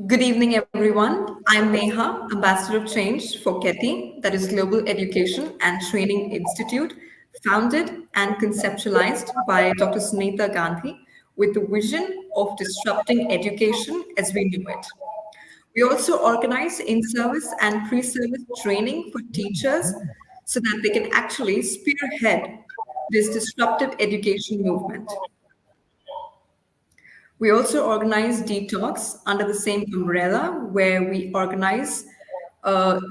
Good evening, everyone. I'm Neha, Ambassador of Change for GETI, that is Global Education and Training Institute, founded and conceptualized by Dr. Sunita Gandhi with the vision of disrupting education as we know it. We also organize in service and pre service training for teachers so that they can actually spearhead this disruptive education movement. We also organize detox under the same umbrella where we organize and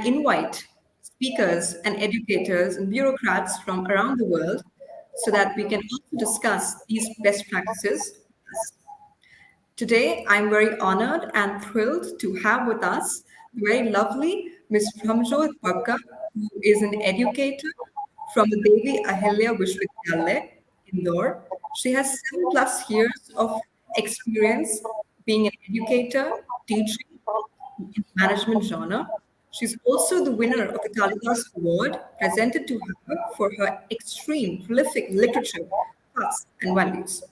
invite speakers and educators and bureaucrats from around the world so that we can also discuss these best practices. Today, I'm very honored and thrilled to have with us the very lovely Ms. Pramjot Bakka, who is an educator from the Devi Ahilya Vishwavidyalaya, Indore. She has 7+ years of experience being an educator, teaching in management genre. She's also the winner of the Kalidas Award presented to her for her extreme prolific literature, thoughts, and values.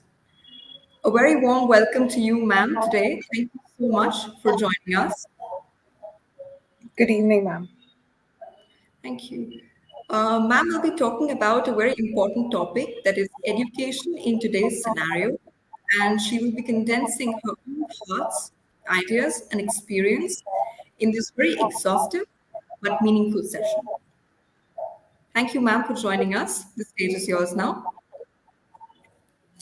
A very warm welcome to you, ma'am, today. Thank you so much for joining us. Good evening, ma'am. Thank you. Ma'am will be talking about a very important topic that is education in today's scenario, and she will be condensing her own thoughts, ideas, and experience in this very exhaustive but meaningful session. Thank you, ma'am, for joining us. The stage is yours now.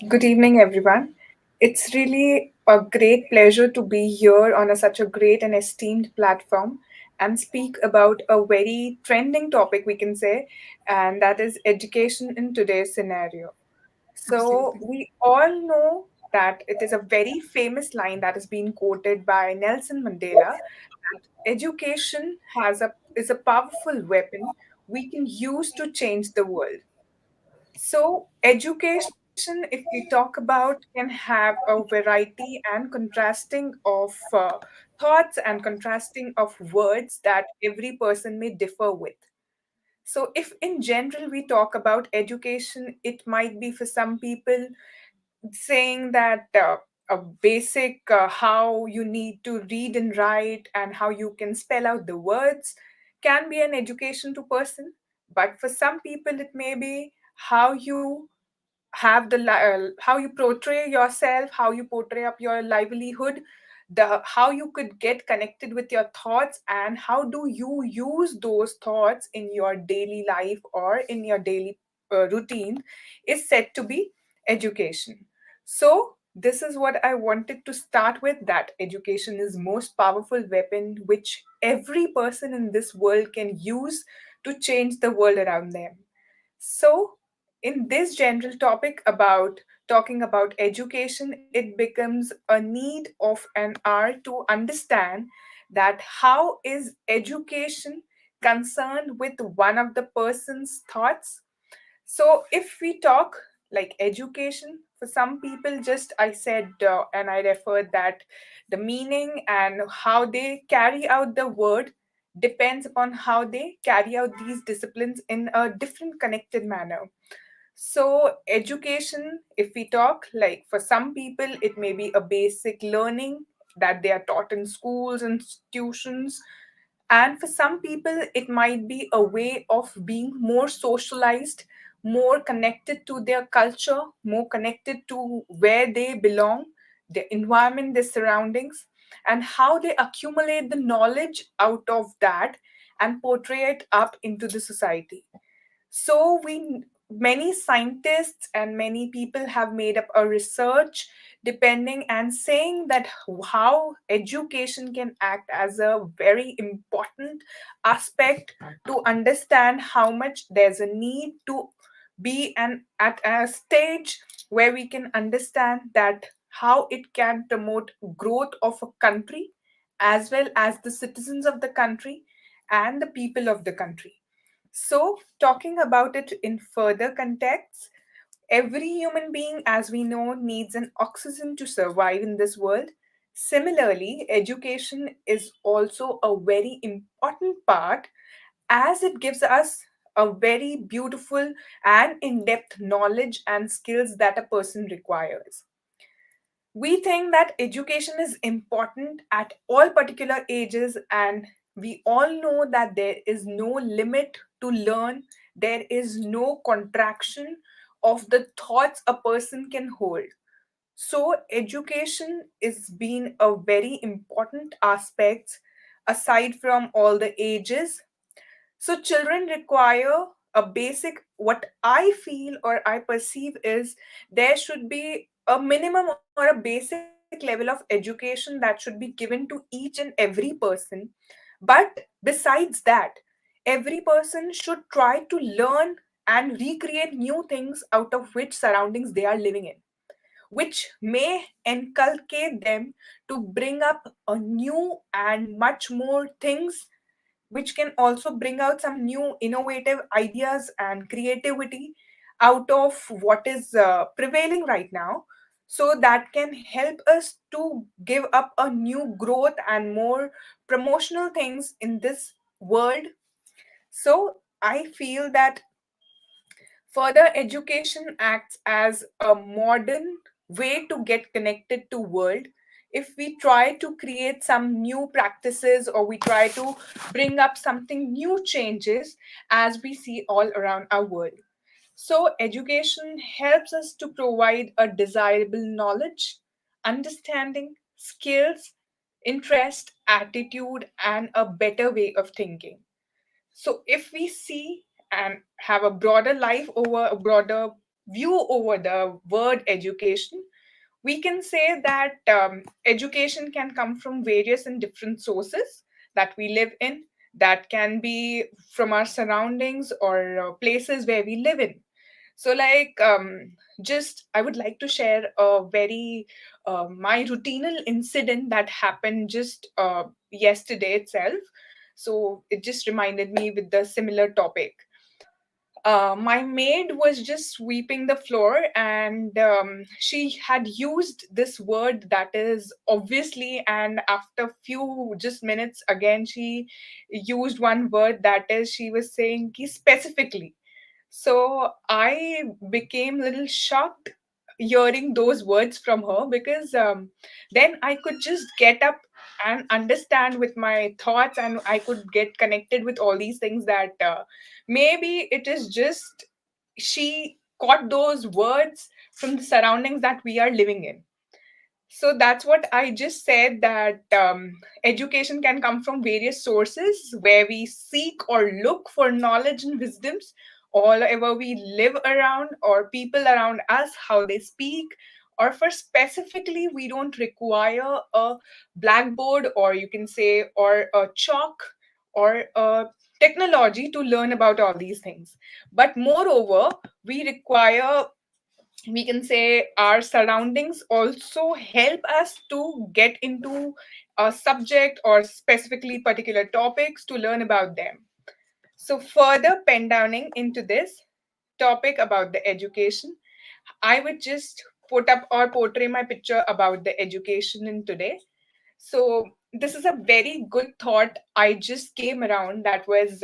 Good evening, everyone. It's really a great pleasure to be here on such a great and esteemed platform and speak about a very trending topic, we can say, and that is education in today's scenario. So, Absolutely. we all know that it is a very famous line that has been quoted by Nelson Mandela that education is a powerful weapon we can use to change the world. So, education, if we talk about, can have a variety and contrasting of thoughts and contrasting of words that every person may differ with. So, if in general we talk about education, it might be for some people saying that a basic how you need to read and write and how you can spell out the words can be an education to person, but for some people it may be how you how you portray yourself, how you portray up your livelihood, the how you could get connected with your thoughts, and how do you use those thoughts in your daily life or in your daily routine is said to be education. So this is what I wanted to start with, that education is most powerful weapon which every person in this world can use to change the world around them. So, in this general topic about talking about education, it becomes a need of an hour to understand that how is education concerned with one of the person's thoughts. So, if we talk like education, for some people, just I said and I referred that the meaning and how they carry out the word depends upon how they carry out these disciplines in a different connected manner. So, education, if we talk, like for some people, it may be a basic learning that they are taught in schools, institutions, and for some people, it might be a way of being more socialized, more connected to their culture, more connected to where they belong, their environment, their surroundings, and how they accumulate the knowledge out of that and portray it up into the society. So we many scientists and many people have made up a research depending and saying that how education can act as a very important aspect to understand how much there's a need to be an at a stage where we can understand that how it can promote growth of a country as well as the citizens of the country and the people of the country. So, talking about it in further context, every human being, as we know, needs an oxygen to survive in this world. Similarly, education is also a very important part as it gives us a very beautiful and in depth knowledge and skills that a person requires. We think that education is important at all particular ages, and we all know that there is no limit to learn, there is no contraction of the thoughts a person can hold. So education is being a very important aspect aside from all the ages. So children require a basic, what I feel or I perceive is there should be a minimum or a basic level of education that should be given to each and every person. But besides that, every person should try to learn and recreate new things out of which surroundings they are living in, which may inculcate them to bring up a new and much more things, which can also bring out some new innovative ideas and creativity out of what is prevailing right now, so that can help us to give up a new growth and more promotional things in this world. So I feel that further education acts as a modern way to get connected to world. If we try to create some new practices or we try to bring up something new changes as we see all around our world. So education helps us to provide a desirable knowledge, understanding, skills, interest, attitude, and a better way of thinking. So if we see and have a broader life over a broader view over the word education, we can say that education can come from various and different sources that we live in, that can be from our surroundings or places where we live in. So like just I would like to share a very my routinal incident that happened just yesterday itself. So it just reminded me with the similar topic. My maid was just sweeping the floor, and she had used this word that is obviously, and after few just minutes again she used one word that is, she was saying ki specifically. So I became a little shocked hearing those words from her, because then I could just get up and understand with my thoughts, and I could get connected with all these things that maybe it is just she caught those words from the surroundings that we are living in. So that's what I just said, that education can come from various sources where we seek or look for knowledge and wisdoms all over we live around, or people around us, how they speak. Or for specifically, we don't require a blackboard, or you can say, or a chalk, or a technology to learn about all these things. But moreover, we require, we can say, our surroundings also help us to get into a subject or specifically particular topics to learn about them. So further pen downing into this topic about the education, I would just put up or portray my picture about the education in today. So this is a very good thought I just came around, that was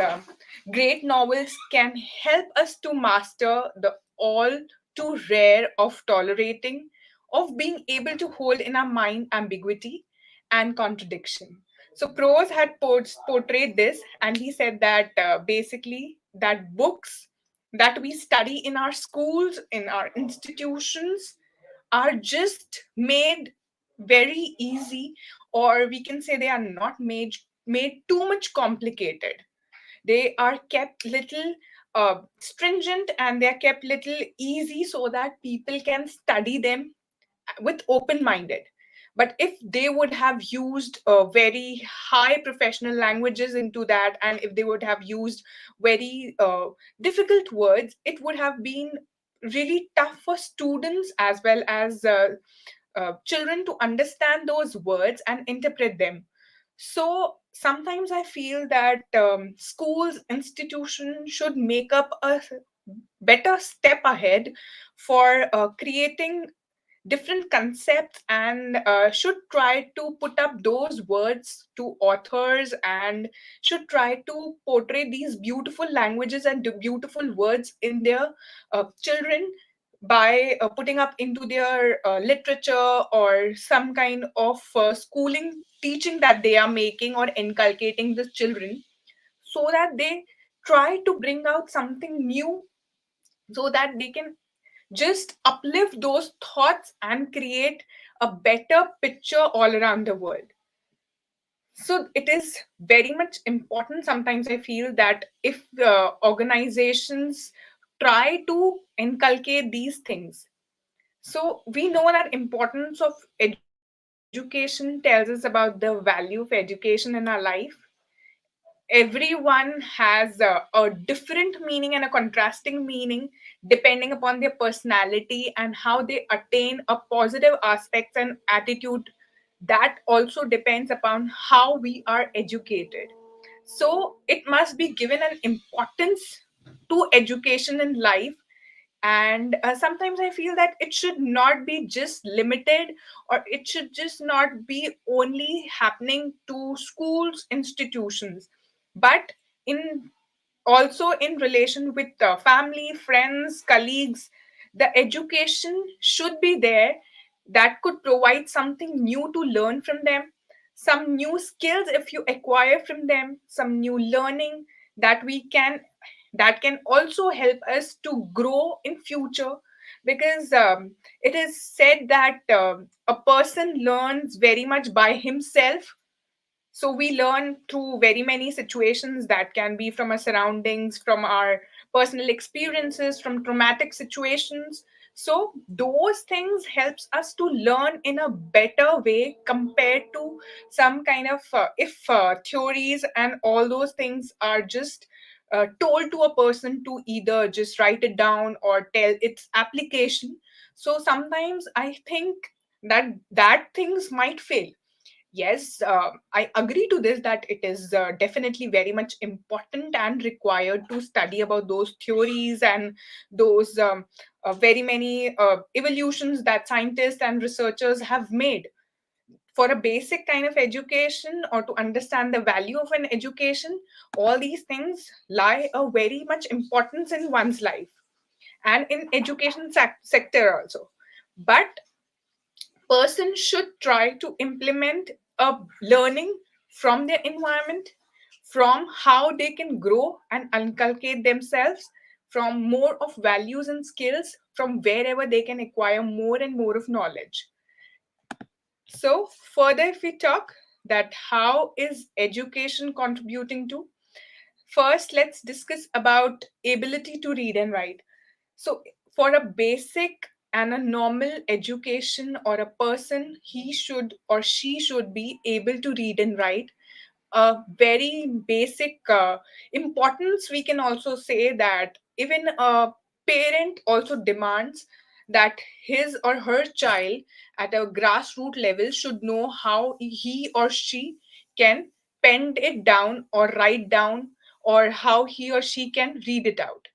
great novels can help us to master the all too rare of tolerating, of being able to hold in our mind ambiguity and contradiction. So Prose had portrayed this, and he said that basically that books that we study in our schools, in our institutions, are just made very easy, or we can say they are not made too much complicated. They are kept little stringent, and they are kept little easy so that people can study them with open minded. But if they would have used very high professional languages into that, and if they would have used very difficult words, it would have been really tough for students as well as children to understand those words and interpret them. So sometimes I feel that schools, institutions should make up a better step ahead for creating different concepts, and should try to put up those words to authors, and should try to portray these beautiful languages and beautiful words in their children, by putting up into their literature or some kind of schooling teaching that they are making or inculcating the children, so that they try to bring out something new, so that they can just uplift those thoughts and create a better picture all around the world. So it is very much important. Sometimes I feel that if organizations try to inculcate these things, so we know that importance of education tells us about the value of education in our life. Everyone has a different meaning and a contrasting meaning depending upon their personality and how they attain a positive aspects and attitude. That also depends upon how we are educated. So it must be given an importance to education in life. And sometimes I feel that it should not be just limited, or it should just not be only happening to schools, institutions, but in also in relation with family, friends, colleagues. The education should be there, that could provide something new to learn from them, some new skills if you acquire from them, some new learning that we can, that can also help us to grow in future. Because it is said that a person learns very much by himself. So we learn through very many situations, that can be from our surroundings, from our personal experiences, from traumatic situations. So those things helps us to learn in a better way compared to some kind of if theories and all those things are just told to a person to either just write it down or tell its application. So sometimes I think that things might fail. Yes, I agree to this, that it is definitely very much important and required to study about those theories and those very many evolutions that scientists and researchers have made. For a basic kind of education, or to understand the value of an education, all these things lie a very much importance in one's life and in education sector also. But person should try to implement a learning from their environment, from how they can grow and inculcate themselves, from more of values and skills, from wherever they can acquire more and more of knowledge. So further, if we talk that how is education contributing to, first let's discuss about ability to read and write. So, for a basic and a normal education, or a person, he should or she should be able to read and write. A very basic importance, we can also say that even a parent also demands that his or her child at a grassroots level should know how he or she can pen it down or write down, or how he or she can read it out.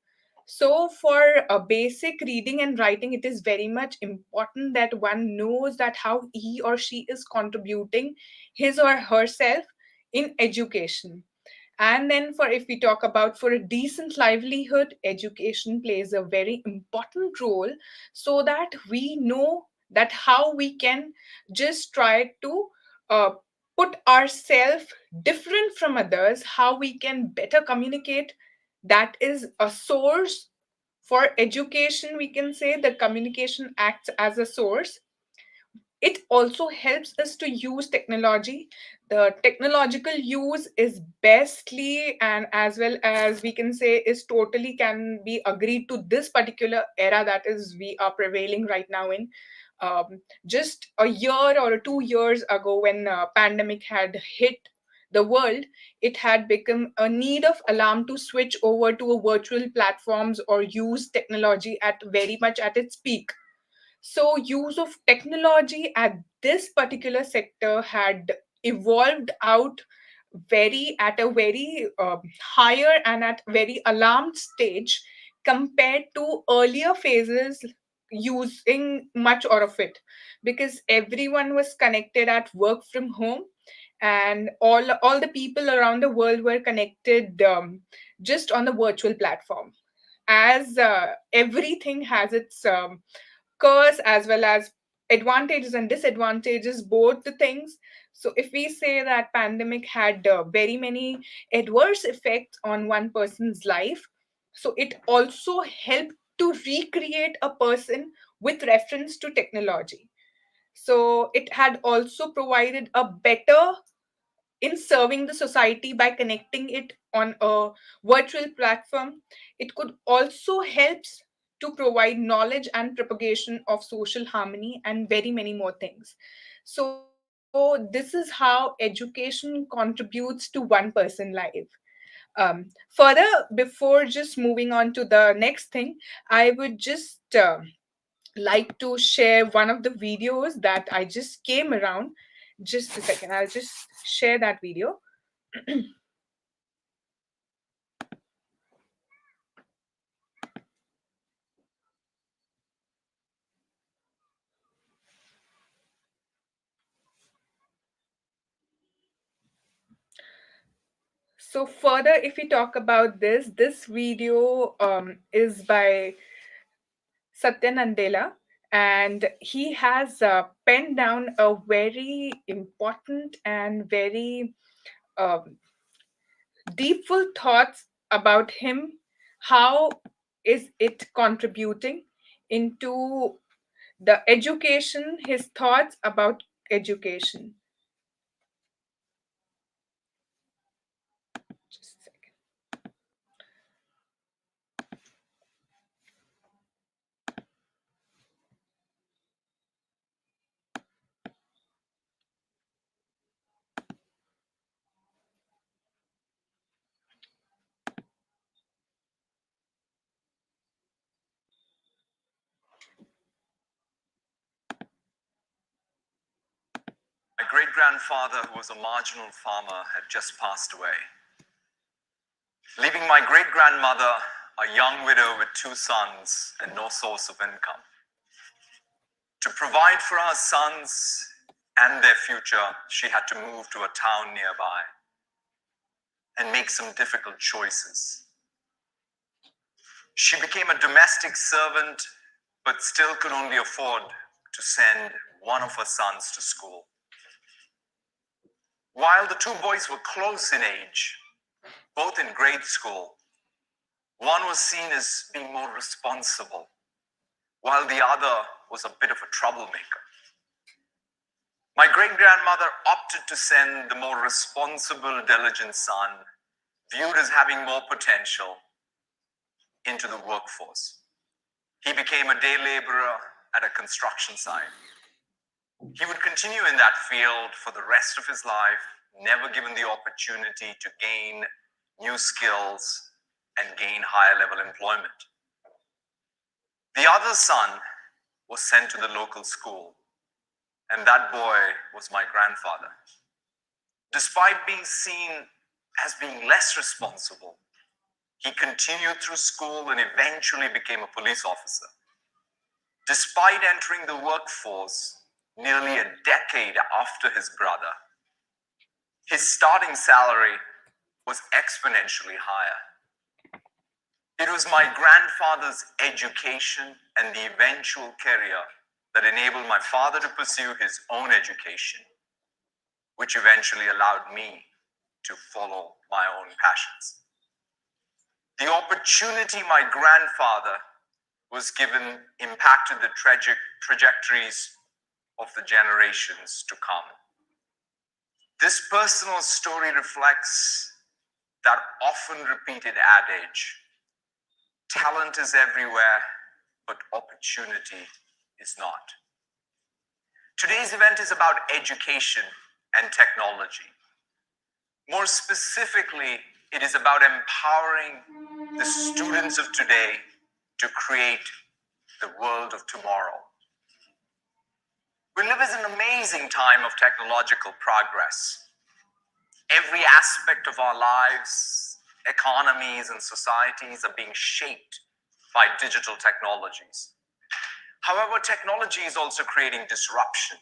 So, for a basic reading and writing, it is very much important that one knows that how he or she is contributing his or herself in education. And then, for if we talk about for a decent livelihood, education plays a very important role, so that we know that how we can just try to uh, put ourselves different from others, how we can better communicate. That is a source for education. We can say the communication acts as a source. It also helps us to use technology. The technological use is bestly, and as well as we can say is totally can be agreed to this particular era that is we are prevailing right now in. Just a year or 2 years ago, when pandemic had hit the world, it had become a need of alarm to switch over to a virtual platforms or use technology at very much at its peak. So use of technology at this particular sector had evolved out very at a very higher and at very alarmed stage compared to earlier phases using much or of it, because everyone was connected at work from home, and all the people around the world were connected just on the virtual platform. as everything has its curse as well as advantages and disadvantages, both the things. So if we say that pandemic had very many adverse effects on one person's life, so it also helped to recreate a person with reference to technology. So it had also provided a better in serving the society by connecting it on a virtual platform. It could also helps to provide knowledge and propagation of social harmony and very many more things. So this is how education contributes to one person life. Further, before just moving on to the next thing, I would just like to share one of the videos that I just came around. Just a second, I'll just share that video. So further, if we talk about this video is by Satya Nadella, and he has penned down a very important and very um, deepful thoughts about him. How is it contributing into the education? His thoughts about education. Just a second. My great-grandfather, who was a marginal farmer, had just passed away, leaving my great-grandmother, a young widow with two sons and no source of income. To provide for her sons and their future, she had to move to a town nearby and make some difficult choices. She became a domestic servant, but still could only afford to send one of her sons to school. While the two boys were close in age, both in grade school, one was seen as being more responsible, while the other was a bit of a troublemaker. My great-grandmother opted to send the more responsible, diligent son, viewed as having more potential, into the workforce. He became a day laborer at a construction site. He would continue in that field for the rest of his life, never given the opportunity to gain new skills and gain higher level employment. The other son was sent to the local school, and that boy was my grandfather. Despite being seen as being less responsible, he continued through school and eventually became a police officer. Despite entering the workforce nearly a decade after his brother, his starting salary was exponentially higher. It was my grandfather's education and the eventual career that enabled my father to pursue his own education, which eventually allowed me to follow my own passions. The opportunity my grandfather was given impacted the trajectories of the generations to come. This personal story reflects that often repeated adage: talent is everywhere, but opportunity is not. Today's event is about education and technology. More specifically, it is about empowering the students of today to create the world of tomorrow. We live in an amazing time of technological progress. Every aspect of our lives, economies, and societies are being shaped by digital technologies. However, technology is also creating disruption.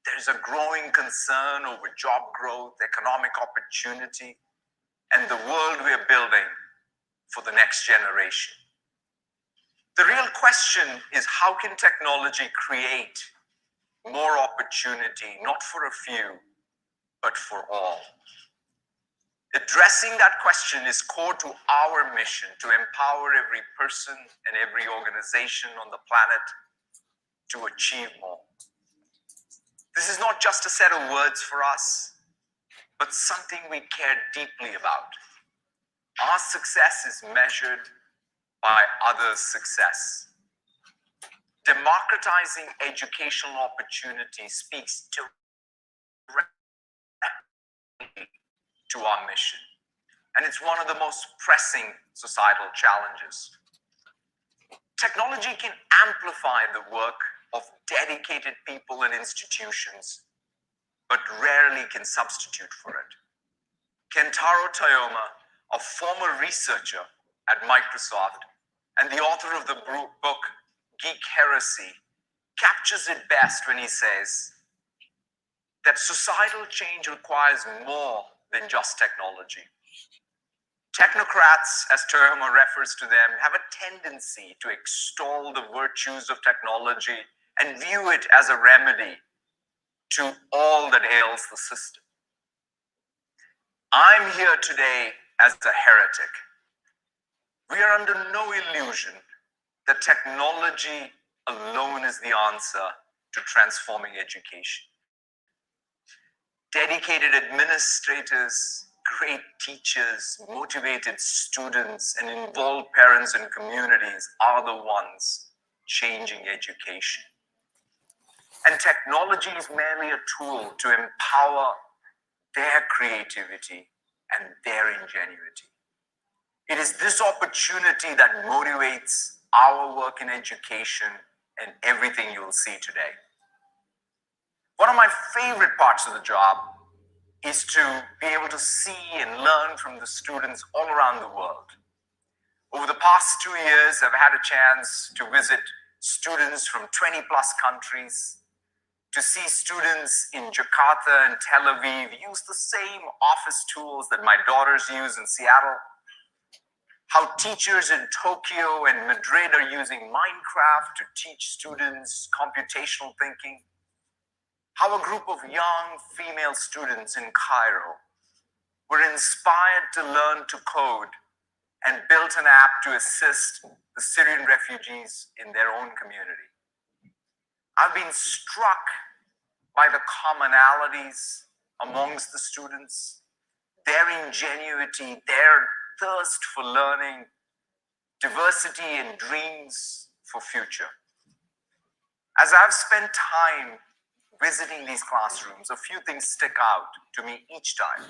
There is a growing concern over job growth, economic opportunity, and the world we are building for the next generation. The real question is, how can technology create more opportunity, not for a few, but for all? Addressing that question is core to our mission to empower every person and every organization on the planet to achieve more. This is not just a set of words for us, but something we care deeply about. Our success is measured by others' success. Democratizing educational opportunity speaks directly to our mission, and it's one of the most pressing societal challenges. Technology can amplify the work of dedicated people and institutions, but rarely can substitute for it. Kentaro Toyama, a former researcher at Microsoft and the author of the book Geek Heresy, captures it best when he says that societal change requires more than just technology. Technocrats, as Toyama refers to them, have a tendency to extol the virtues of technology and view it as a remedy to all that ails the system. I'm here today as a heretic. We are under no illusion that technology alone is the answer to transforming education. Dedicated administrators, great teachers, motivated students, and involved parents and communities are the ones changing education. And technology is merely a tool to empower their creativity and their ingenuity. It is this opportunity that motivates our work in education and everything you will see today. One of my favorite parts of the job is to be able to see and learn from the students all around the world. Over the past 2 years, I've had a chance to visit students from 20 plus countries, to see students in Jakarta and Tel Aviv use the same office tools that my daughters use in Seattle, how teachers in Tokyo and Madrid are using Minecraft to teach students computational thinking, how a group of young female students in Cairo were inspired to learn to code and built an app to assist the Syrian refugees in their own community. I've been struck by the commonalities amongst the students, their ingenuity, their thirst for learning, diversity and dreams for future. As I've spent time visiting these classrooms, a few things stick out to me each time.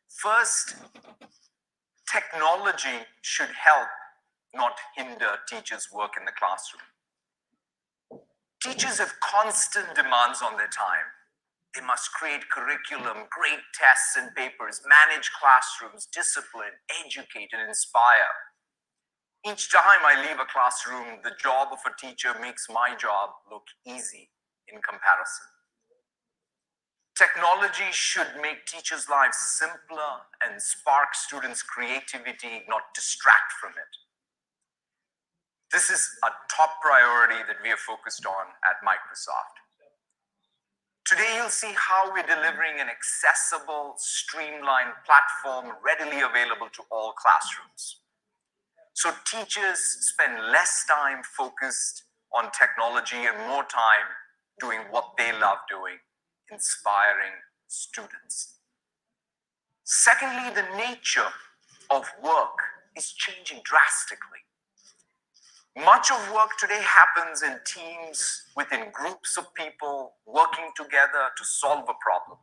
First, technology should help, not hinder teachers' work in the classroom. Teachers have constant demands on their time. They must create curriculum, grade tests and papers, manage classrooms, discipline, educate, and inspire. Each time I leave a classroom, the job of a teacher makes my job look easy in comparison. Technology should make teachers' lives simpler and spark students' creativity, not distract from it. This is a top priority that we are focused on at Microsoft. Today, you'll see how we're delivering an accessible, streamlined platform readily available to all classrooms. So teachers spend less time focused on technology and more time doing what they love doing, inspiring students. Secondly, the nature of work is changing drastically. Much of work today happens in teams, within groups of people working together to solve a problem,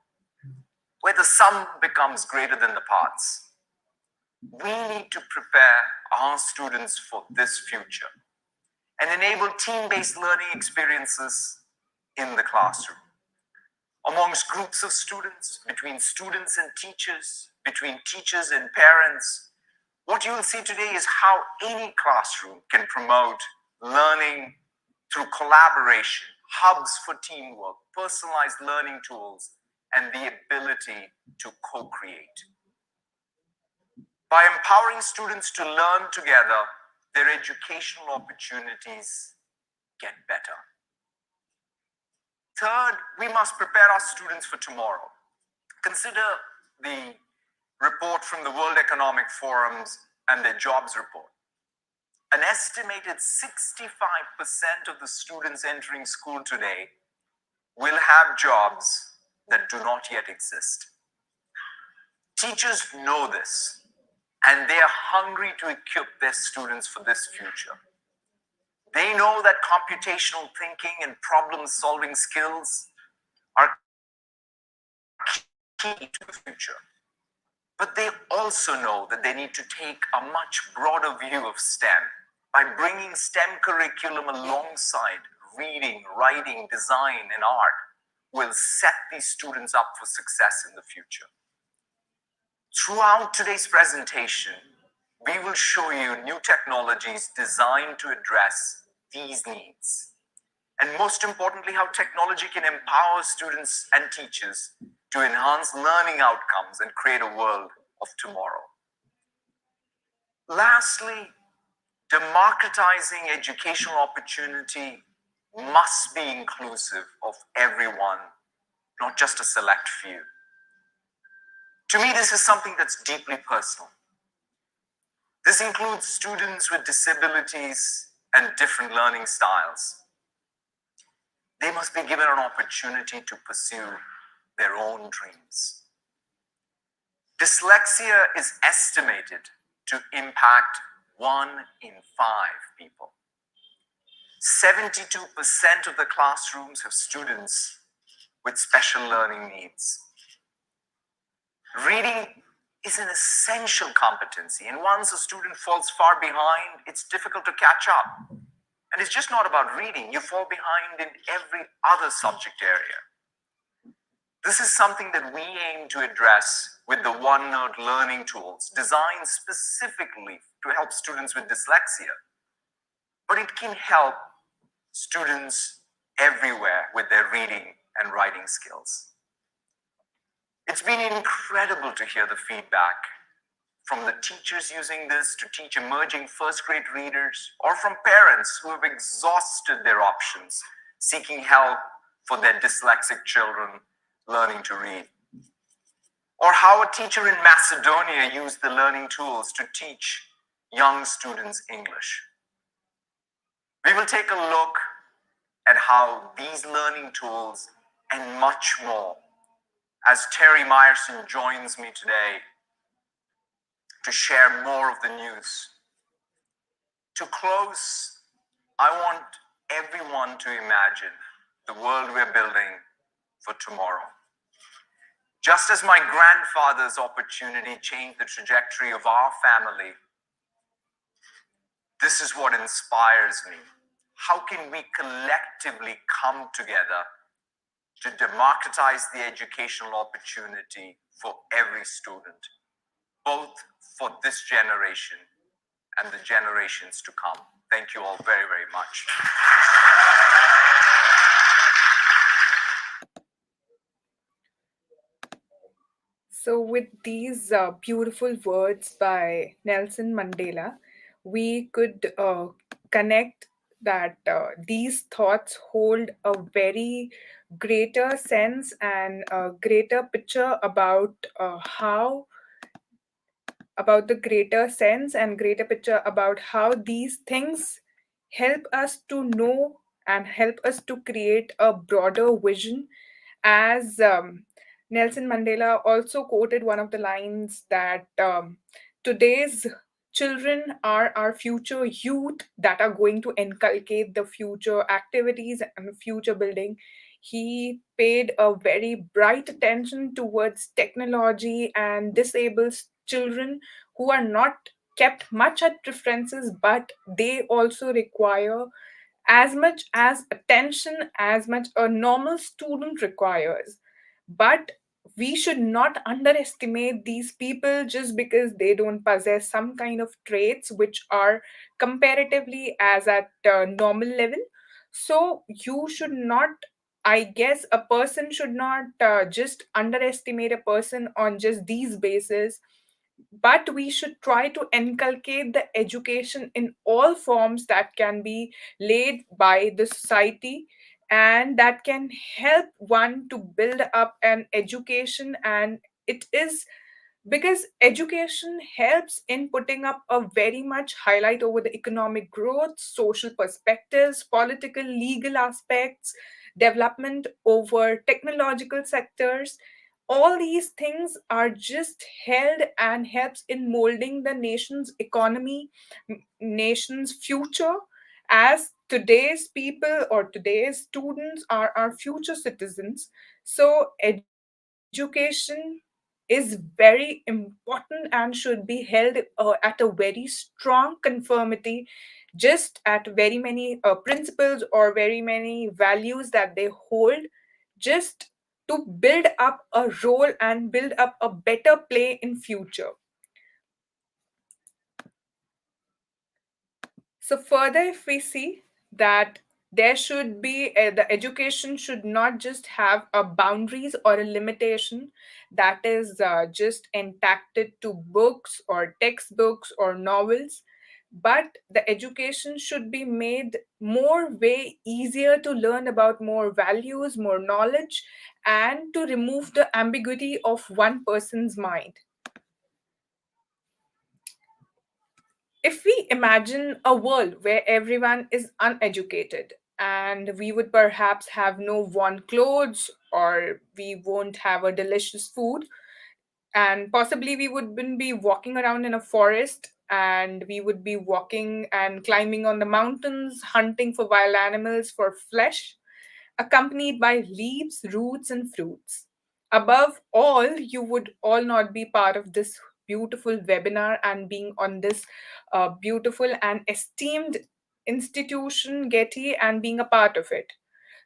where the sum becomes greater than the parts. We need to prepare our students for this future and enable team-based learning experiences in the classroom, amongst groups of students, between students and teachers, between teachers and parents. What you will see today is how any classroom can promote learning through collaboration, hubs for teamwork, personalized learning tools, and the ability to co-create. By empowering students to learn together, their educational opportunities get better. Third, we must prepare our students for tomorrow. Consider the report from the World Economic Forum's and their jobs report. An estimated 65% of the students entering school today will have jobs that do not yet exist. Teachers know this, and they are hungry to equip their students for this future. They know that computational thinking and problem-solving skills are key to the future. But they also know that they need to take a much broader view of STEM by bringing STEM curriculum alongside reading, writing, design, and art will set these students up for success in the future. Throughout today's presentation, we will show you new technologies designed to address these needs. And most importantly, how technology can empower students and teachers to enhance learning outcomes and create a world of tomorrow. Lastly, democratizing educational opportunity must be inclusive of everyone, not just a select few. To me, this is something that's deeply personal. This includes students with disabilities and different learning styles. They must be given an opportunity to pursue their own dreams. Dyslexia is estimated to impact 1 in 5 people. 72% of the classrooms have students with special learning needs. Reading is an essential competency, and once a student falls far behind, it's difficult to catch up. And it's just not about reading, you fall behind in every other subject area. This is something that we aim to address with the Onenote learning tools, designed specifically to help students with dyslexia. But it can help students everywhere with their reading and writing skills. It's been incredible to hear the feedback from the teachers using this to teach emerging first grade readers, or from parents who have exhausted their options seeking help for their dyslexic children learning to read. Or how a teacher in Macedonia used the learning tools to teach young students English. We will take a look at how these learning tools and much more as Terry Myerson joins me today to share more of the news. To close, I want everyone to imagine the world we're building for tomorrow. Just as my grandfather's opportunity changed the trajectory of our family, this is what inspires me. How can we collectively come together to democratize the educational opportunity for every student, both for this generation and the generations to come? Thank you all very, very much. So, with these beautiful words by Nelson Mandela, we could connect that these thoughts hold a very greater sense and a greater picture about the greater sense and greater picture about how these things help us to know and help us to create a broader vision. As Nelson Mandela also quoted one of the lines that today's children are our future youth that are going to inculcate the future activities and future building. He paid a very bright attention towards technology and disables children who are not kept much at references, but they also require as much as attention as much a normal student requires. But we should not underestimate these people just because they don't possess some kind of traits which are comparatively as at normal level. So you should not, I guess a person should not just underestimate a person on just these bases. but we should try to inculcate the education in all forms that can be laid by the society, and that can help one to build up an education. And it is because education helps in putting up a very much highlight over the economic growth, social perspectives, political legal aspects, development over technological sectors. All these things are just held and helps in molding the nation's economy, nation's future, as today's people or today's students are our future citizens. So education is very important and should be held at a very strong conformity, just at very many principles or very many values that they hold, just to build up a role and build up a better play in future. So further, if we see that there should be the education should not just have a boundaries or a limitation that is just enacted to books or textbooks or novels, but the education should be made more way easier to learn about more values, more knowledge, and to remove the ambiguity of one person's mind. If we imagine a world where everyone is uneducated, and we would perhaps have no worn clothes, or we won't have a delicious food, and possibly we would be walking around in a forest, and we would be walking and climbing on the mountains, hunting for wild animals for flesh, accompanied by leaves, roots, and fruits. Above all, you would all not be part of this beautiful webinar and being on this beautiful and esteemed institution, Getty, and being a part of it.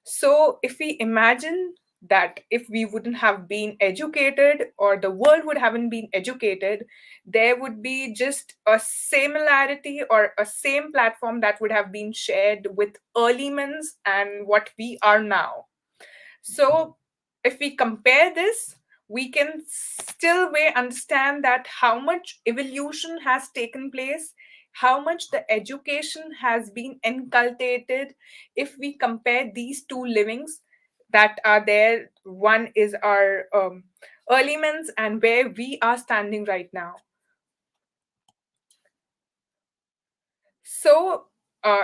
So, if we imagine that if we wouldn't have been educated or the world would haven't been educated, there would be just a similarity or a same platform that would have been shared with early men's and what we are now. So, if we compare this, we can still way understand that how much evolution has taken place, how much the education has been inculcated. If we compare these two livings that are there, one is our early men's and where we are standing right now. So,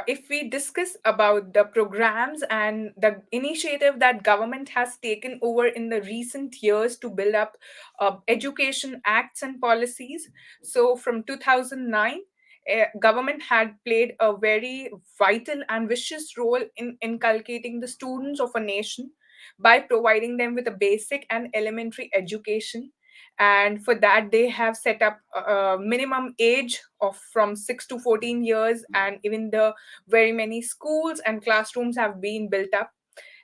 if we discuss about the programs and the initiative that government has taken over in the recent years to build up education acts and policies, so from 2009, government had played a very vital and vicious role in inculcating the students of a nation by providing them with a basic and elementary education. And for that they have set up a minimum age of from 6 to 14 years, and even the very many schools and classrooms have been built up.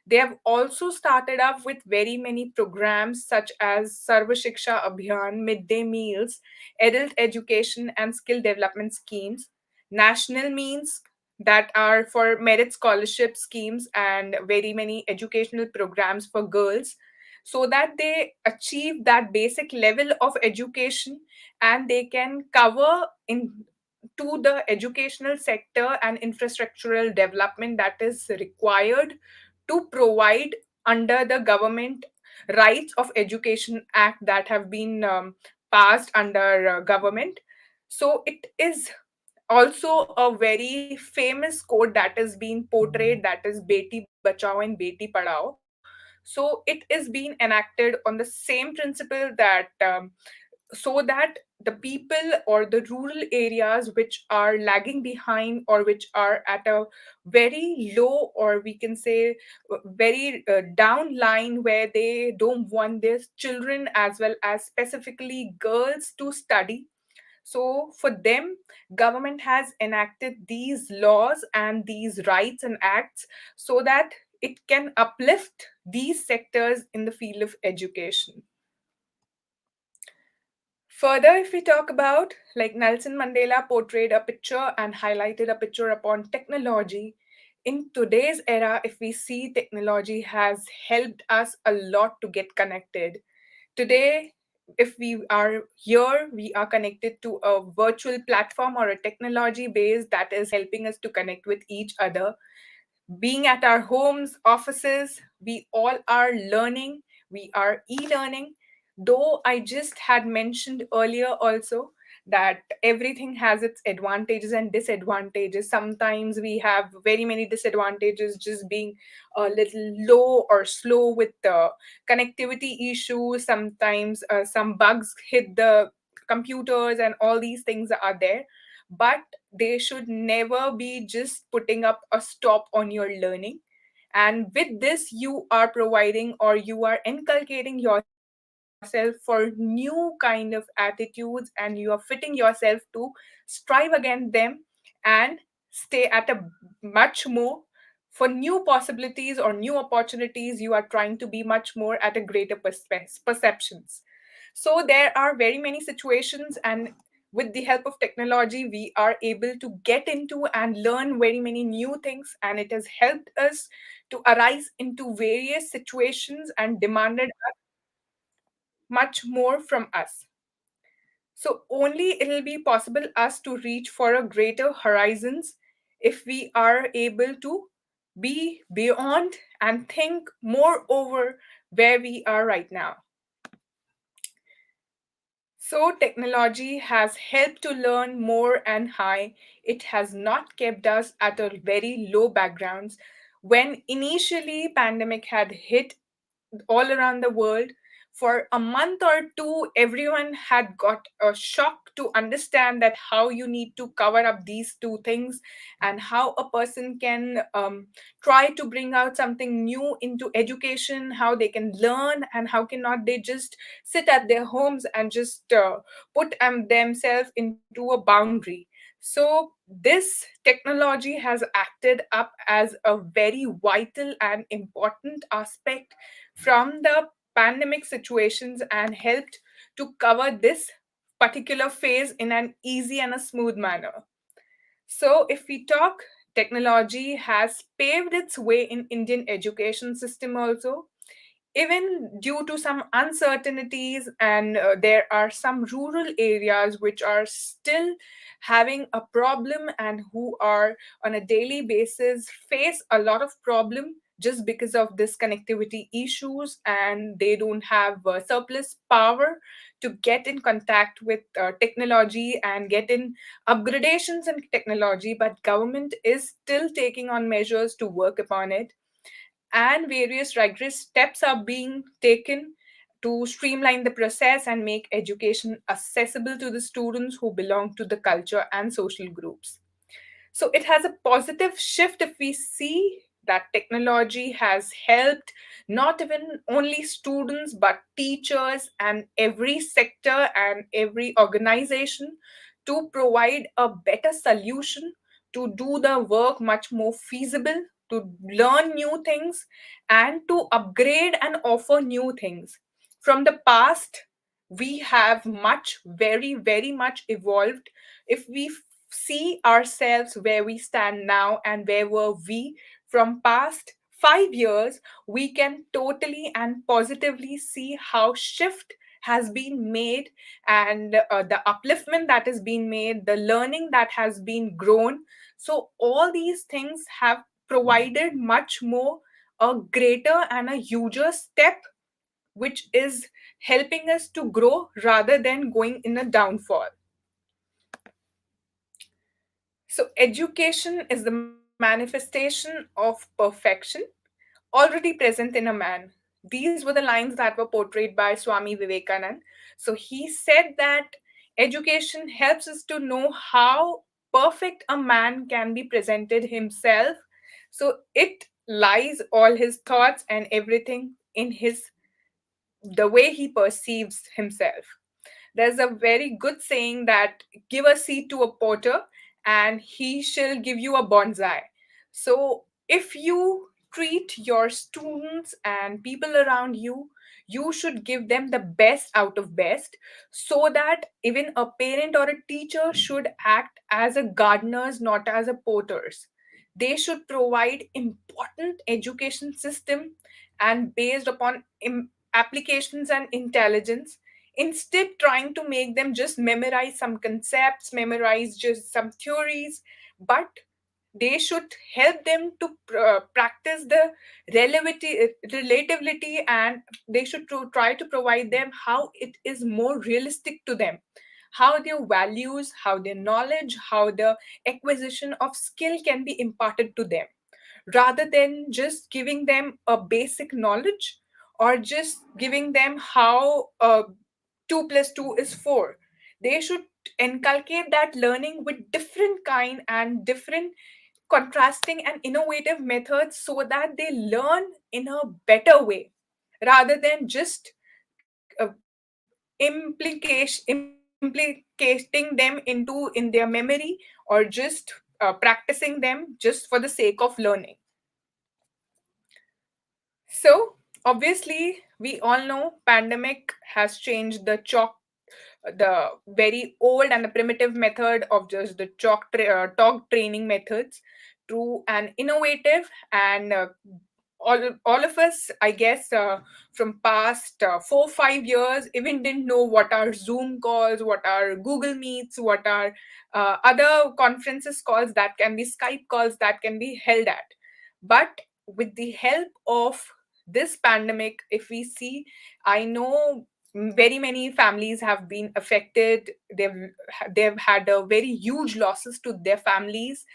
They have also started up with very many programs such as Sarva Shiksha Abhiyan, midday meals, adult education and skill development schemes, national means that are for merit scholarship schemes, and very many educational programs for girls, so that they achieve that basic level of education and they can cover in to the educational sector and infrastructural development that is required to provide under the government rights of education act that have been passed under government. So it is also a very famous quote that is being portrayed, that is beti bachao and beti padhao. So it is being enacted on the same principle that so that the people or the rural areas which are lagging behind or which are at a very low, or we can say very down line, where they don't want their children as well as specifically girls to study. So for them, government has enacted these laws and these rights and acts so that it can uplift these sectors in the field of education. Further, if we talk about, like, Nelson Mandela portrayed a picture and highlighted a picture upon technology. In today's era, if we see, technology has helped us a lot to get connected. Today, if we are here, we are connected to a virtual platform or a technology base that is helping us to connect with each other. Being at our homes, offices, we all are learning, we are e learning. Though I just had mentioned earlier also that everything has its advantages and disadvantages. Sometimes we have very many disadvantages, just being a little low or slow with the connectivity issues. Sometimes some bugs hit the computers, and all these things are there. But they should never be just putting up a stop on your learning. And with this, you are providing or you are inculcating yourself for new kind of attitudes, and you are fitting yourself to strive against them and stay at a much more for new possibilities or new opportunities. You are trying to be much more at a greater perceptions. So there are very many situations, and with the help of technology we are able to get into and learn very many new things, and it has helped us to arise into various situations and demanded much more from us. So only it'll be possible us to reach for a greater horizons if we are able to be beyond and think more over where we are right now. So, technology has helped to learn more and high. It has not kept us at a very low backgrounds. When initially pandemic had hit all around the world, for a month or two everyone had got a shock to understand that how you need to cover up these two things, and how a person can try to bring out something new into education, how they can learn, and how cannot they just sit at their homes and just put themselves into a boundary. So this technology has acted up as a very vital and important aspect from the pandemic situations and helped to cover this particular phase in an easy and a smooth manner. So, if we talk, technology has paved its way in Indian education system also, even due to some uncertainties, and there are some rural areas which are still having a problem and who are on a daily basis face a lot of problem just because of this connectivity issues, and they don't have surplus power to get in contact with technology and get in upgradations in technology. But government is still taking on measures to work upon it, and various rigorous steps are being taken to streamline the process and make education accessible to the students who belong to the culture and social groups. So it has a positive shift if we see that technology has helped not even only students but teachers and every sector and every organization to provide a better solution, to do the work much more feasible, to learn new things, and to upgrade and offer new things. From the past, we have much, very, very much evolved. If we see ourselves where we stand now and where were we from past 5 years, we can totally and positively see how shift has been made, and the upliftment that has been made, the learning that has been grown. So all these things have provided much more a greater and a huger step, which is helping us to grow rather than going in a downfall. So, education is the manifestation of perfection already present in a man. These were the lines that were portrayed by Swami Vivekanand. So, he said that education helps us to know how perfect a man can be presented himself. So, it lies all his thoughts and everything in his the way he perceives himself. There's a very good saying that give a seed to a potter and he shall give you a bonsai. So if you treat your students and people around you, you should give them the best out of best, so that even a parent or a teacher should act as a gardeners, not as a potters. They should provide important education system and based upon applications and intelligence, instead trying to make them just memorize some concepts, memorize just some theories, but they should help them to practice the relativity, and they should try to provide them how it is more realistic to them, how their values, how their knowledge, how the acquisition of skill can be imparted to them, rather than just giving them a basic knowledge, or just giving them how 2 plus 2 is 4. They should inculcate that learning with different kind and different contrasting and innovative methods, so that they learn in a better way, rather than just implicating them into in their memory, or just practicing them just for the sake of learning. So obviously we all know pandemic has changed the very old and the primitive method of just the talk training methods to an innovative and all of us, I guess, from past 4 5 years even didn't know what are Zoom calls, what are Google Meets, what are other conferences calls, that can be Skype calls that can be held at. But with the help of this pandemic, if we see, I know very many families have been affected. They've had a very huge losses to their families,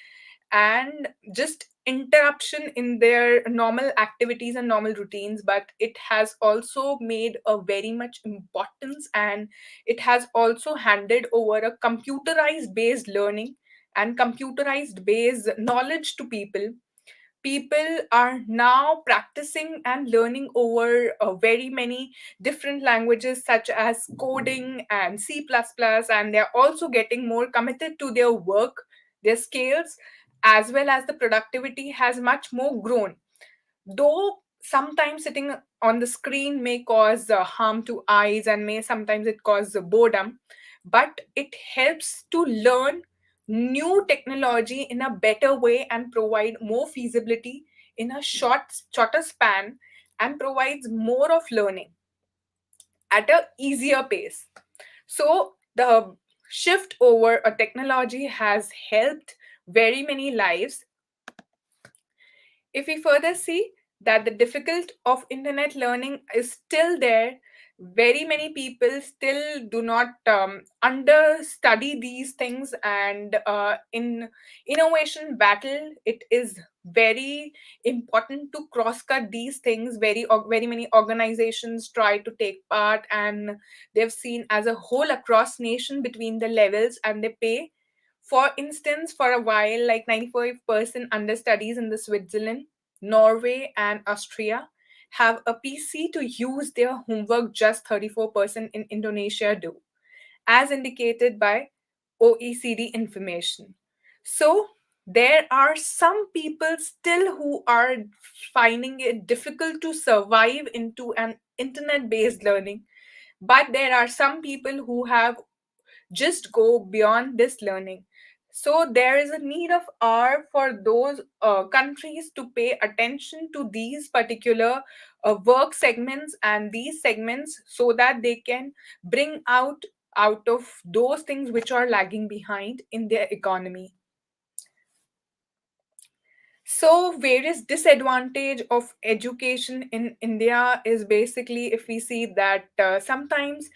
and just interruption in their normal activities and normal routines. But it has also made a very much importance, and it has also handed over a computerized based learning and computerized based knowledge to people. People are now practicing and learning over very many different languages such as coding and C++, and they're also getting more committed to their work, their skills, as well as the productivity has much more grown. Though sometimes sitting on the screen may cause harm to eyes, and may sometimes it cause boredom, but it helps to learn new technology in a better way and provide more feasibility in a shorter span, and provides more of learning at a easier pace. So the shift over a technology has helped very many lives. If we further see that the difficult of internet learning is still there, very many people still do not understudy these things, and in innovation battle it is very important to cross cut these things. Very many organizations try to take part, and they've seen as a whole across nation between the levels, and they pay. For instance, for a while, like 95% understudies in the Switzerland, Norway, and Austria have a PC to use their homework, just 34% in Indonesia do, as indicated by OECD information. So there are some people still who are finding it difficult to survive into an internet based learning, but there are some people who have just go beyond this learning. So there is a need of hour for those countries to pay attention to these particular work segments and these segments, so that they can bring out of those things which are lagging behind in their economy. So various disadvantage of education in India is basically, if we see that sometimes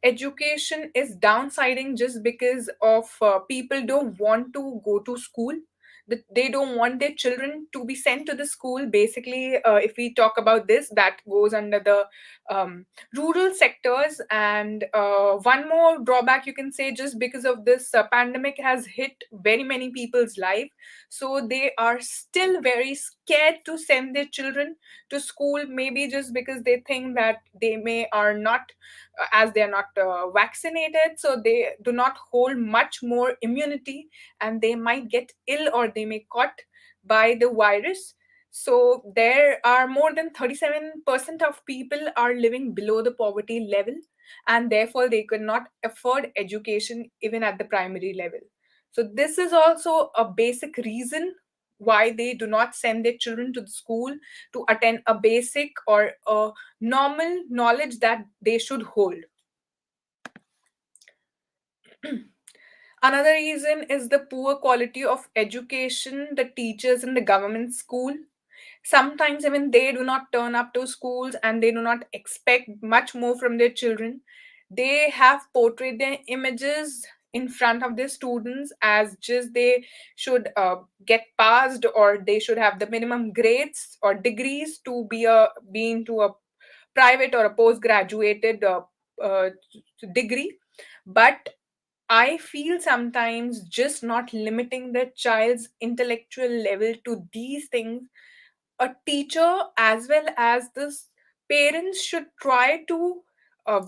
education is downsiding just because of people don't want to go to school. They don't want their children to be sent to the school. Basically, if we talk about this, that goes under the um, rural sectors. And one more drawback you can say, just because of this pandemic has hit very many people's life, so they are still very scared to send their children to school, maybe just because they think that they may are not as they are not vaccinated, so they do not hold much more immunity, and they might get ill or they may caught by the virus. So there are more than 37% of people are living below the poverty level, and therefore they could not afford education even at the primary level. So this is also a basic reason why they do not send their children to the school to attend a basic or a normal knowledge that they should hold. Another reason is the poor quality of education the teachers in the government school. Sometimes even they do not turn up to schools and they do not expect much more from their children. They have portrayed their images in front of their students as just they should get passed, or they should have the minimum grades or degrees to be into a private or a postgraduated uh, degree. But I feel sometimes just not limiting the child's intellectual level to these things, a teacher as well as this parents should try to uh,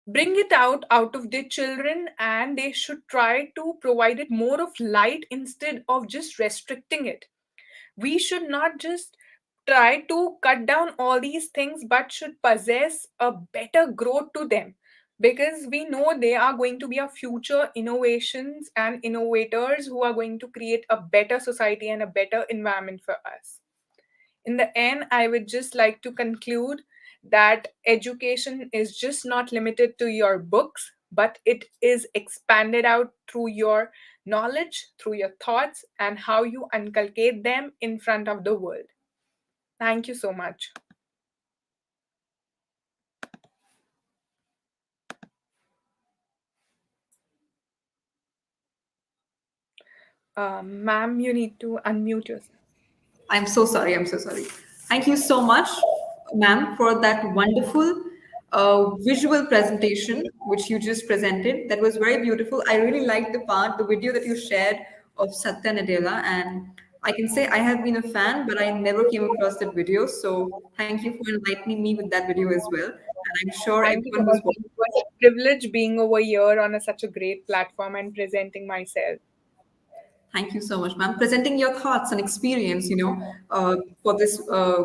bring it out of their children, and they should try to provide it more of light instead of just restricting it. We should not just try to cut down all these things, but should possess a better growth to them, because we know they are going to be our future innovations and innovators who are going to create a better society and a better environment for us. In the end, I would just like to conclude that education is just not limited to your books, but it is expanded out through your knowledge, through your thoughts, and how you inculcate them in front of the world. Thank you so much. Ma'am, you need to unmute yourself. I'm so sorry. I'm so sorry. Thank you so much, ma'am, for that wonderful visual presentation which you just presented. That was very beautiful. I really liked the video that you shared of Satya Nadella, and I can say I have been a fan, but I never came across that video. So thank you for enlightening me with that video as well. And I'm sure Thank you everyone so who's much. watching It was a privilege being over here on such a great platform and presenting myself. Thank you so much, ma'am. Presenting your thoughts and experience, for this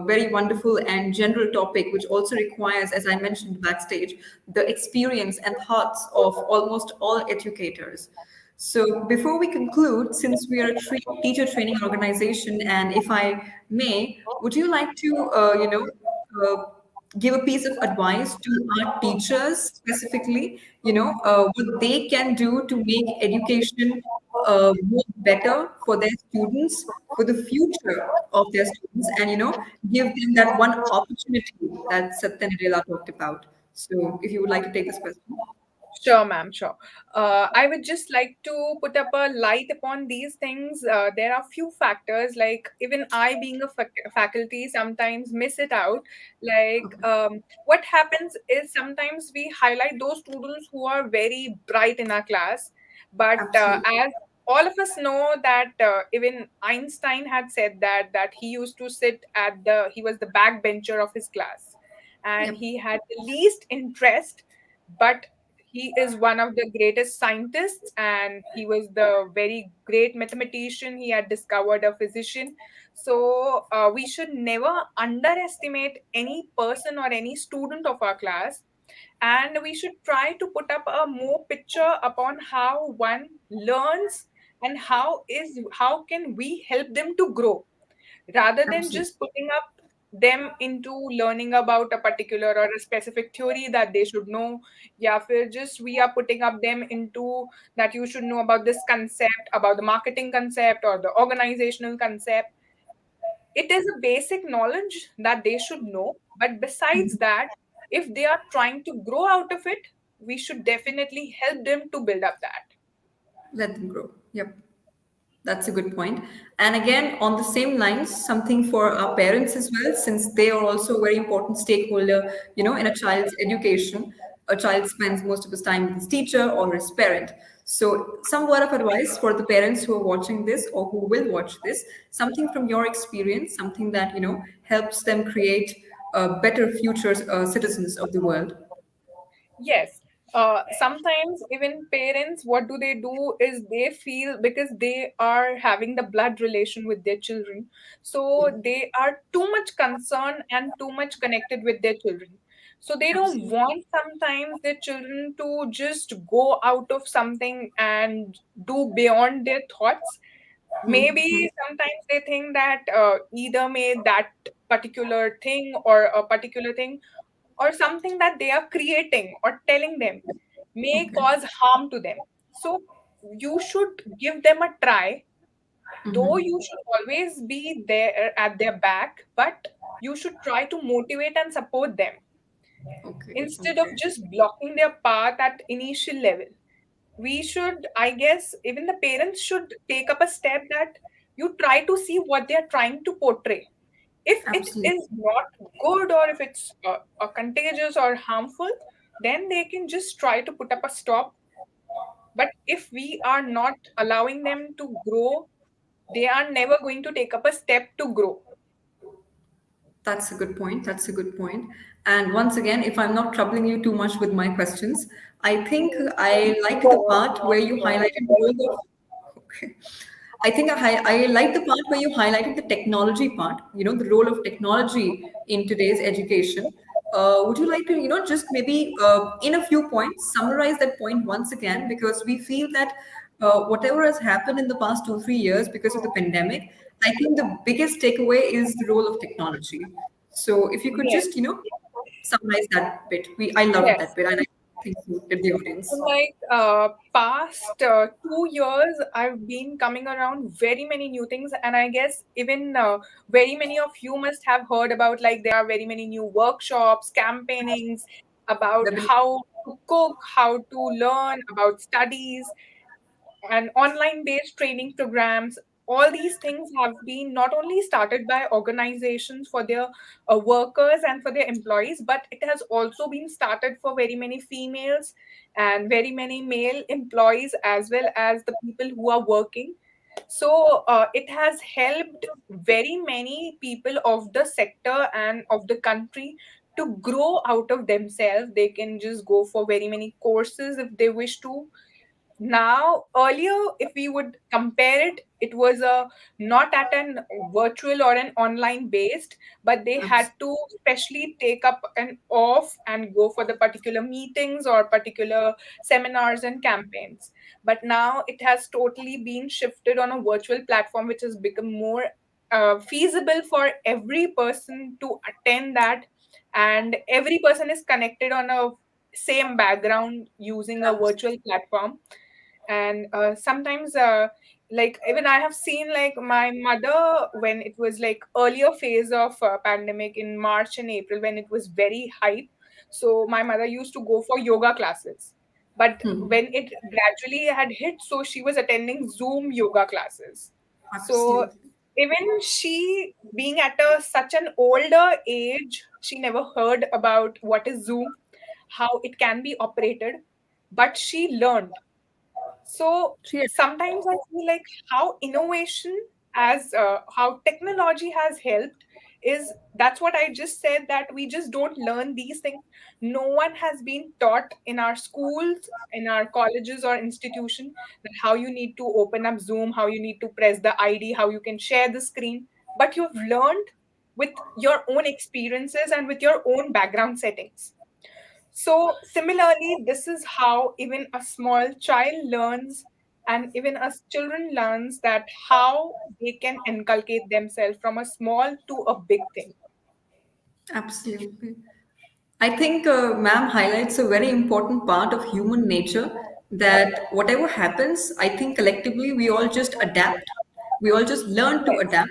very wonderful and general topic, which also requires, as I mentioned backstage, the experience and thoughts of almost all educators. So, before we conclude, since we are a teacher training organization, and if I may, would you like to, uh, give a piece of advice to our teachers specifically, what they can do to make education work better for their students, for the future of their students, and give them that one opportunity that Satya Nadella talked about. So, if you would like to take this question. Sure, ma'am, sure. I would just like to put up a light upon these things. There are few factors, like even I, being a faculty, sometimes miss it out. Like, Okay, what happens is sometimes we highlight those students who are very bright in our class, but absolutely. as all of us know that even Einstein had said that he used to sit at he was the backbencher of his class, and Yep. he had the least interest, but he is one of the greatest scientists, and he was the very great mathematician. He had discovered a physician. So we should never underestimate any person or any student of our class, and we should try to put up a more picture upon how one learns, and how can we help them to grow, rather than Absolutely. just putting up them into learning about a particular or a specific theory that they should know. Yeah, fir just we are putting up them into that you should know about this concept, about the marketing concept or the organizational concept. It is a basic knowledge that they should know, but besides that, if they are trying to grow out of it, we should definitely help them to build up that. Let them grow. Yep. That's a good point. And again, on the same lines, something for our parents as well, since they are also a very important stakeholder, in a child's education. A child spends most of his time with his teacher or his parent. So, some word of advice for the parents who are watching this or who will watch this, something from your experience, something that, helps them create better future citizens of the world. Yes. Sometimes even parents, what do they do is they feel because they are having the blood relation with their children. So Yeah, they are too much concerned and too much connected with their children. So they don't absolutely. want sometimes their children to just go out of something and do beyond their thoughts. Maybe sometimes they think that either may that particular thing or a particular thing or something that they are creating or telling them, may Okay. cause harm to them. So you should give them a try, though Mm-hmm. you should always be there at their back, but you should try to motivate and support them Okay. instead of Okay. just blocking their path at initial level. We should, I guess, even the parents should take up a step that you try to see what they are trying to portray. If it is Absolutely. not good, or if it's contagious or harmful, then they can just try to put up a stop. But if we are not allowing them to grow, they are never going to take up a step to grow. That's a good point. That's a good point. And once again, if I'm not troubling you too much with my questions, I think I liked the part where you highlighted the role of. Okay. I think I like the part where you highlighted the technology part, the role of technology in today's education. Would you like to, just maybe in a few points, summarize that point once again? Because we feel that whatever has happened in the past 2, 3 years because of the pandemic, I think the biggest takeaway is the role of technology. So if you could Yes, just, summarize that bit. I loved yes. that bit, and I think so did the So, audience. like, past 2 years, I've been coming around very many new things, and I guess even very many of you must have heard about, like, there are very many new workshops, campaignings about Webinar. how to cook, how to learn about studies, and online based training programs. All these things have been not only started by organizations for their workers and for their employees, but it has also been started for very many females and very many male employees, as well as the people who are working. So it has helped very many people of the sector and of the country to grow out of themselves. They can just go for very many courses if they wish to. Now, earlier, if we would compare it, it was a not at an virtual or an online based, but they had Abs- to specially take up an off and go for the particular meetings or particular seminars and campaigns. But now it has totally been shifted on a virtual platform, which has become more feasible for every person to attend that, and every person is connected on a same background using a abs- virtual platform. And sometimes like even I have seen, like, my mother, when it was like earlier phase of pandemic in March and April, when it was very hype, so my mother used to go for yoga classes. But when it gradually had hit, so she was attending Zoom yoga classes. So Absolutely. even she, being at such an older age, she never heard about what is Zoom, how it can be operated, but she learned. So Yes, sometimes I feel like how innovation, as how technology has helped, is that's what I just said, that we just don't learn these things. No one has been taught in our schools, in our colleges or institution, that how you need to open up Zoom, how you need to press the ID, how you can share the screen. But you've learned with your own experiences and with your own background settings. So, similarly, this is how even a small child learns, and even as children learns that how they can inculcate themselves from a small to a big thing. absolutely. I think ma'am highlights a very important part of human nature that whatever happens, I think collectively we all just adapt. We all just learn to Yes, adapt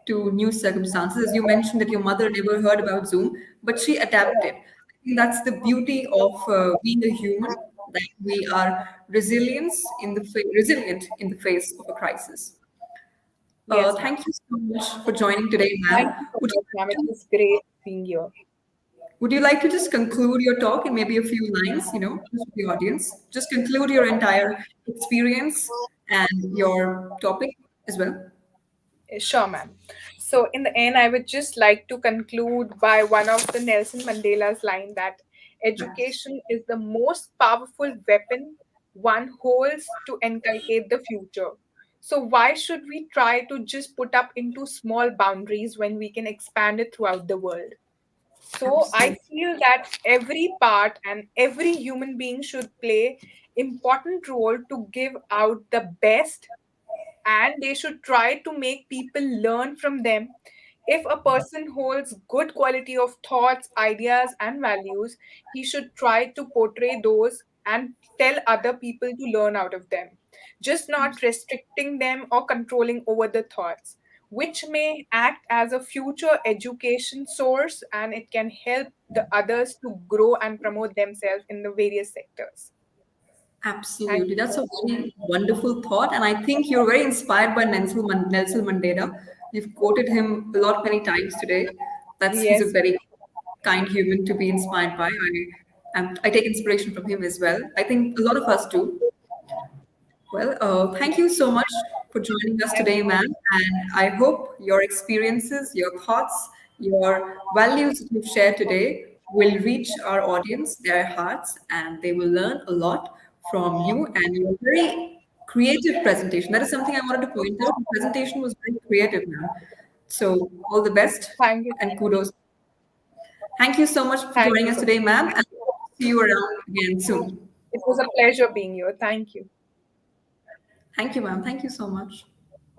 to new circumstances. As you mentioned that your mother never heard about Zoom, but she adapted. right. I think that's the beauty of being a human, that we are resilient in the face of a crisis. Yes, ma'am. Thank you so much for joining today, Thank ma'am. you so Would you much, ma'am. like It to was great being here. Would you like to just conclude your talk in maybe a few lines, just with the audience? Just conclude your entire experience and your topic as well. Sure, ma'am. So, in the end, I would just like to conclude by one of the Nelson Mandela's line that Yes, education is the most powerful weapon one holds to inculcate the future. So, why should we try to just put up into small boundaries when we can expand it throughout the world? So, I absolutely. feel that every part and every human being should play important role to give out the best, and they should try to make people learn from them. If a person holds good quality of thoughts, ideas, and values, he should try to portray those and tell other people to learn out of them, just not restricting them or controlling over the thoughts, which may act as a future education source, and it can help the others to grow and promote themselves in the various sectors. Thank Absolutely. you That's so a much. very wonderful thought. And I think you're very inspired by Nelson Mandela. You've quoted him a lot many times today. He's a Yes, very kind human to be inspired by. I take inspiration from him as well. I think a lot of us do. Well, thank you so much for joining us today, ma'am. definitely. And I hope your experiences, your thoughts, your values that you've shared today will reach our audience, their hearts, and they will learn a lot from you and your very creative presentation. That is something I wanted to point out. The presentation was very creative, ma'am. So, all the best Thank you. and kudos. Thank you so much for Thank joining you us so today, much. ma'am, and see you around again soon. It was a pleasure being here. Thank you. Thank you, ma'am. Thank you so much.